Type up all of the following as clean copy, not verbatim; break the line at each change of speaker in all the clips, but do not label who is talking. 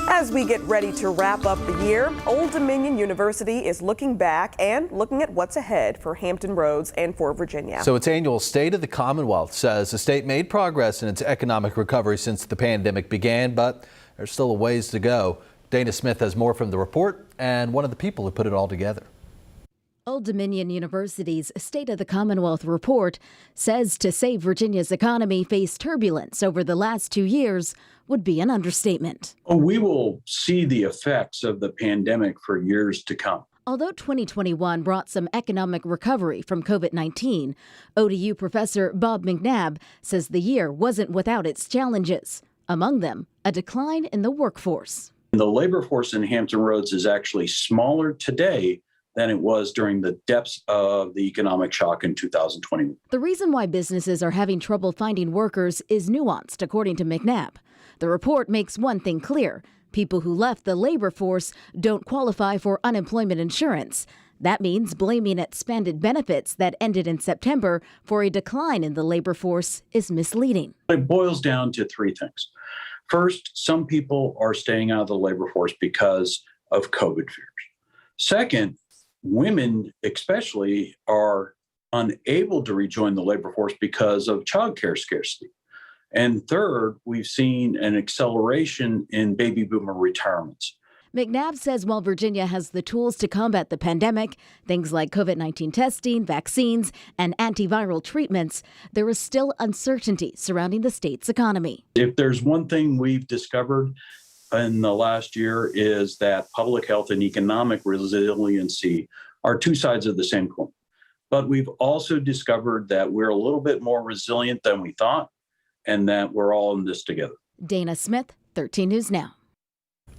As we get ready to wrap up the year, Old Dominion University is looking back and looking at what's ahead for Hampton Roads and for Virginia.
So its annual State of the Commonwealth says the state made progress in its economic recovery since the pandemic began, but there's still a ways to go. Dana Smith has more from the report and one of the people who put it all together.
Old Dominion University's State of the Commonwealth report says to say Virginia's economy faced turbulence over the last 2 years would be an understatement.
We will see the effects of the pandemic for years to come.
Although 2021 brought some economic recovery from COVID-19, ODU professor Bob McNabb says the year wasn't without its challenges. Among them, a decline in the workforce.
The labor force in Hampton Roads is actually smaller today than it was during the depths of the economic shock in 2020.
The reason why businesses are having trouble finding workers is nuanced, according to McNabb. The report makes one thing clear. People who left the labor force don't qualify for unemployment insurance. That means blaming expanded benefits that ended in September for a decline in the labor force is misleading.
It boils down to three things. First, some people are staying out of the labor force because of COVID fears. Second, women especially are unable to rejoin the labor force because of childcare scarcity. And third, we've seen an acceleration in baby boomer retirements.
McNabb says while Virginia has the tools to combat the pandemic, things like COVID-19 testing, vaccines, and antiviral treatments, there is still uncertainty surrounding the state's economy.
If there's one thing we've discovered in the last year is that public health and economic resiliency are two sides of the same coin. But we've also discovered that we're a little bit more resilient than we thought, and that we're all in this together.
Dana Smith, 13 News Now.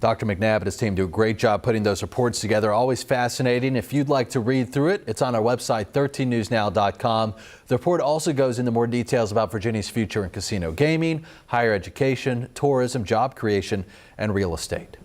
Dr. McNabb and his team do a great job putting those reports together. Always fascinating. If you'd like to read through it, it's on our website, 13newsnow.com. The report also goes into more details about Virginia's future in casino gaming, higher education, tourism, job creation, and real estate.